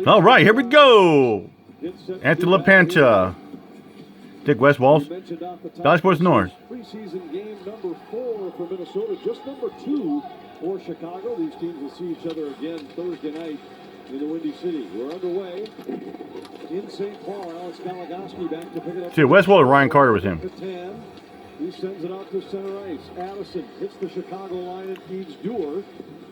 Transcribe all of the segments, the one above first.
All right, here we go. Anthony LaPanta, Dick Westwalls, Valley Sports North. Preseason game number 4 for Minnesota, just number 2 for Chicago. These teams will see each other again Thursday night in the Windy City. We're underway in St. Paul. Alex Goligoski back to pick it up. See, Westwall or Ryan Carter with him. He sends it out to center ice. Addison hits the Chicago line and feeds Dewar.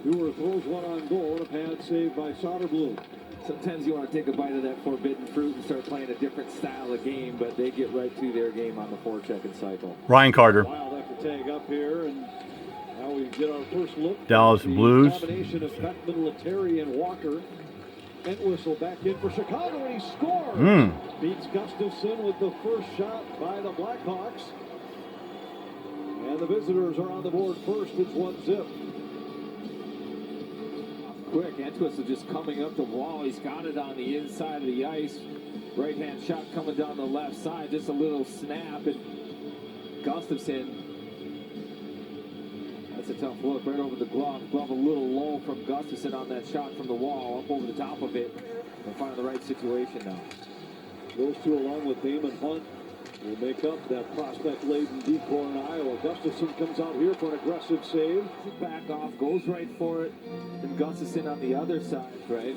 Dewar throws one on goal, and a pad saved by Soderblom. Sometimes you want to take a bite of that forbidden fruit and start playing a different style of game, but they get right to their game on the forechecking cycle. Ryan Carter. Wild after tag up here, and now we get our first look. Dallas Blues. Combination of Beckman, Lettieri, and Walker. Entwistle back in for Chicago, and he scores. Beats Gustafson with the first shot by the Blackhawks. And the visitors are on the board first. It's 1-0. Quick, Entwistle just coming up the wall. He's got it on the inside of the ice. Right-hand shot coming down the left side. Just a little snap. And Gustafson, that's a tough look. Right over the glove. Glove a little low from Gustafson on that shot from the wall. Up over the top of it. They'll find the right situation now. Those two, along with Damon Hunt, will make up that prospect-laden decor in Iowa. Gustafson comes out here for an aggressive save. Back off, goes right for it. And Gustafson on the other side, right?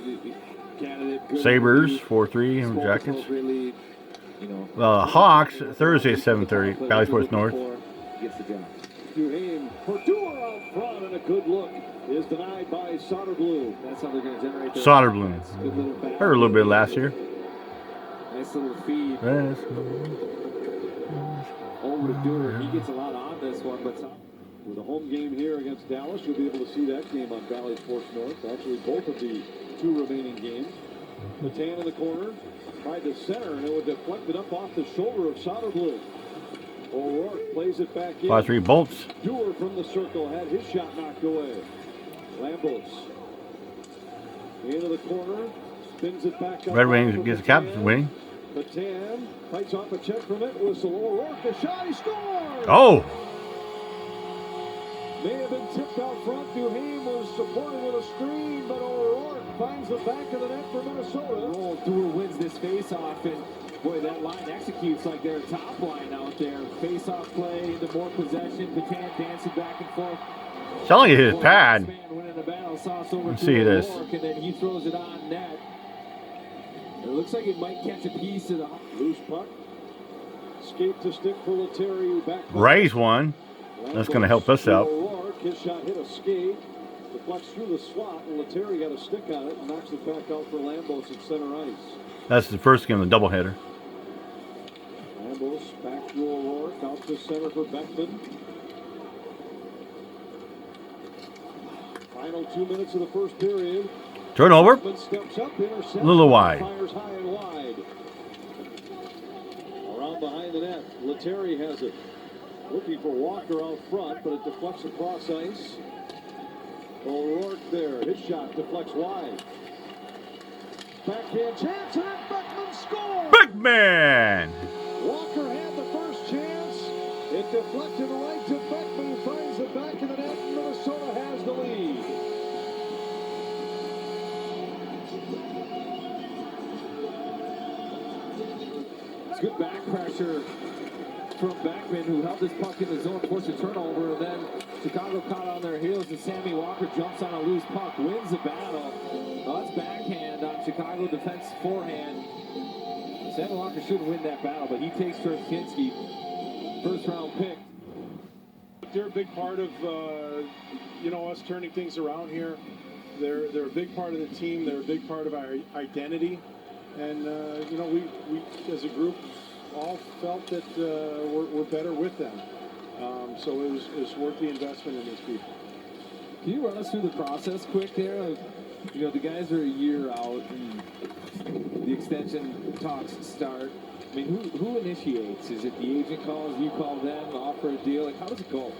Candidate. Sabres 4-3 Jackets. Really, you know, Hawks Thursday at 7:30. Valley Sports North. Gets the job. Duhaime for Dewar out front, and a good look is denied by Soderblom. That's how they're going to generate their Soderblom. Heard a little bit last year. Nice little feed. Yes. Over to Dewar. He gets a lot on this one, but with a home game here against Dallas, you'll be able to see that game on Valley Sports North. Actually, both of the 2 remaining games. Matan in the corner, tried to center, and it was deflected up off the shoulder of Soderblom. O'Rourke plays it back in. 5-3 Bolts. Dewar from the circle had his shot knocked away. Lambos into the corner, spins it back up. Red Wings gets the captain's wing. Matan fights off a check from Entwistle. O'Rourke, the shot, he scores! Oh! May have been tipped out front. Duhaime was supported with a screen, but O'Rourke finds the back of the net for Minnesota. Oh, Dewar wins this face-off, and boy, that line executes like their top line out there. Face-off play, into more possession. Patan dancing back and forth. Sound like it hit his pad. Let's see this. And then he throws it on net. It looks like it might catch a piece of the loose puck. Skate to stick for Lettieri. Back. Raise one. That's going to help us out. O'Rourke, his shot hit a skate. Deflects through the slot, and Lettieri got a stick on it and knocks it back out for Lambos at center ice. That's the first game of the doubleheader. Lambos back to O'Rourke, out to center for Beckman. Final 2 minutes of the first period. Turnover. Steps up, A little wide. Fires high and wide. Around behind the net. Lettieri has it. Looking for Walker out front, but it deflects across ice. O'Rourke there. His shot deflects wide. Backhand chance, and Beckman scores! Beckman! Walker had the first chance. It deflected right to Beckman, who finds the back of the net. Minnesota has the lead. It's good back pressure from Beckman, who held his puck in the zone, forced a turnover, and then Chicago caught on their heels, and Sammy Walker jumps on a loose puck, wins the battle. That's backhand on Chicago defense forehand. Sammy Walker shouldn't win that battle, but he takes Turkinski, first round pick. They're a big part of us turning things around here. They're a big part of the team. They're a big part of our identity, and we as a group all felt that we're better with them. So it was worth the investment in these people. Can you run us through the process quick there? The guys are a year out, and the extension talks start. I mean, who initiates? Is it the agent calls, you call them, offer a deal? Like, how does it go?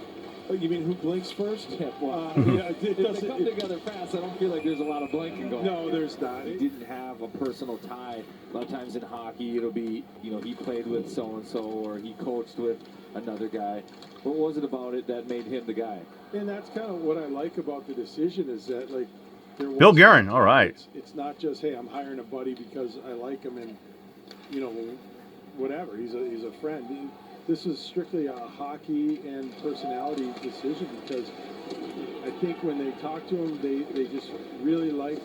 Oh, you mean who blinks first? Yeah, well, it if they come together fast, I don't feel like there's a lot of blinking going on. No, there's not. He didn't have a personal tie. A lot of times in hockey, it'll be, he played with so-and-so, or he coached with another guy. What was it about it that made him the guy? And that's kind of what I like about the decision is that, like, there was Bill Guerin, all right. It's not just, hey, I'm hiring a buddy because I like him and, you know, whatever. He's a friend. This is strictly a hockey and personality decision because I think when they talk to him, they just really like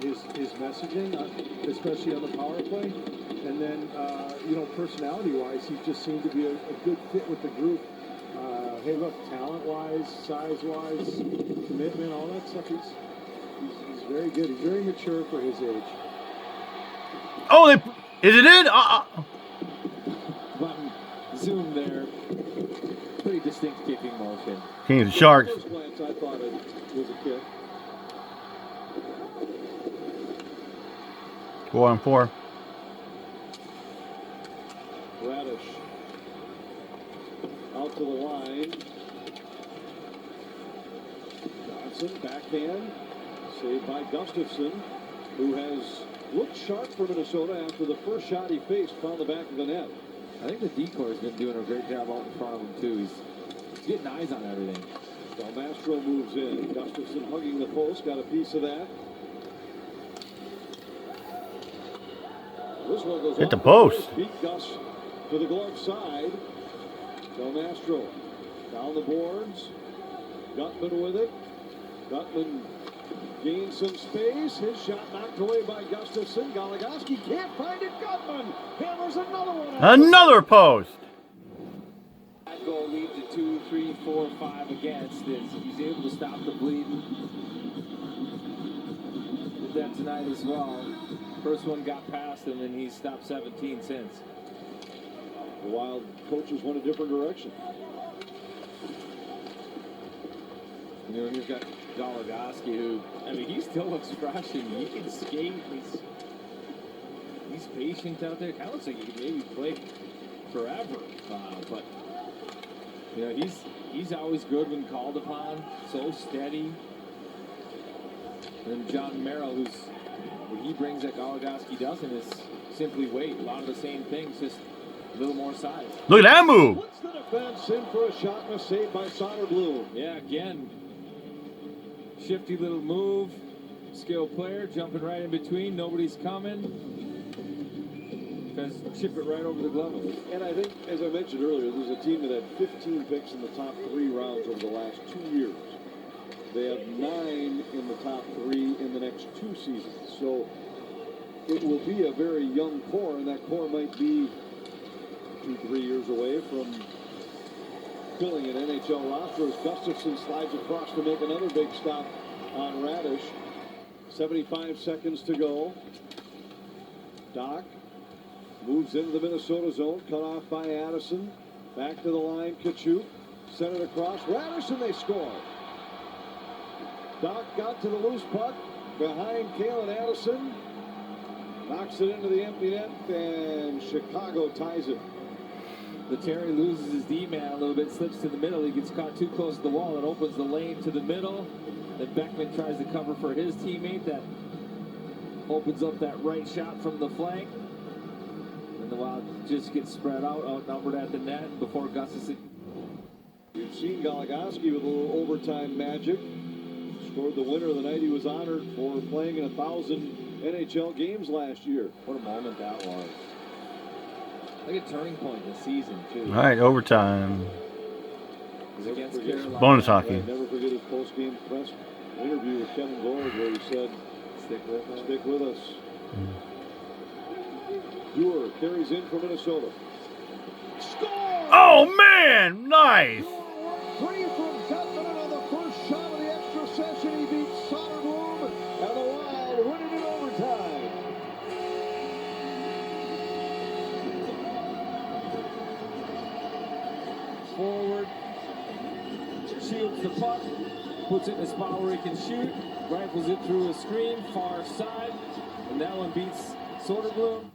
his messaging, especially on the power play. And then, you know, personality-wise, he just seemed to be a good fit with the group. Hey, look, talent-wise, size-wise, commitment, all that stuff, he's very good. He's very mature for his age. Oh, is it in? Button zoom there. Pretty distinct kicking motion. King of the Sharks. First glance, I thought it was a kick. 4-on-4. Radish out to the line. Johnson, backhand, saved by Gustafson, who has looked sharp for Minnesota after the first shot he faced found the back of the net. I think the decoy's been doing a great job out in front of him, too. He's getting eyes on everything. Del Mastro moves in. Gustafson hugging the post, got a piece of that. This one goes Hit the off post. Beat Gus to the glove side. Del Mastro down the boards. Gutman with it. Gutman gains some space. His shot knocked away by Gustafson. Goligoski can't find it. Gutman hammers another one out. Another post. That goal leads to 2, 3, 4, 5 against. He's able to stop the bleeding. Did that tonight as well. First one got past him, and he's stopped 17 since. The Wild coaches went a different direction. You know, he's got Goligoski, who, I mean, he still looks fresh, and he can skate. He's patient out there. Kind of looks like he could maybe play forever. But, you know, he's always good when called upon. So steady. And then John Merrill, what he brings that Goligoski doesn't is simply weight. A lot of the same things, just a little more size. Look at that move. Puts the defense in for a shot and a save by Soderblom. Yeah, again, shifty little move, skilled player, jumping right in between, nobody's coming. Just chip it right over the glove. And I think, as I mentioned earlier, there's a team that had 15 picks in the top 3 rounds over the last 2 years. They have 9 in the top 3 in the next 2 seasons. So it will be a very young core, and that core might be 2-3 years away from filling an NHL roster as Gustafson slides across to make another big stop on Radish. 75 seconds to go. Doc moves into the Minnesota zone, cut off by Addison. Back to the line, Kachuk. Sent it across. Radish, and they score. Doc got to the loose puck behind Kalen Addison. Knocks it into the empty net, and Chicago ties it. The Terry loses his D-man a little bit, slips to the middle. He gets caught too close to the wall and opens the lane to the middle. Then Beckman tries to cover for his teammate. That opens up that right shot from the flank. And the Wild just get spread out, outnumbered at the net before Gustafson. You've seen Goligoski with a little overtime magic. Scored the winner the night he was honored for playing in 1,000 NHL games last year. What a moment that was. Like a turning point in the season, too. All right, overtime. It was against Carolina. Bonus hockey. I'll never forget his post-game press interview with Kevin Gord where he said, Stick with us. stick with us. Dewar carries in for Minnesota. Score! Oh, man. Nice. Free from Gutman on the first shot of the extra session. He beats Soderblom, and the Wild win it in overtime. Forward, shields the puck, puts it in a spot where he can shoot, rifles it through a screen, far side, and that one beats Soderblom.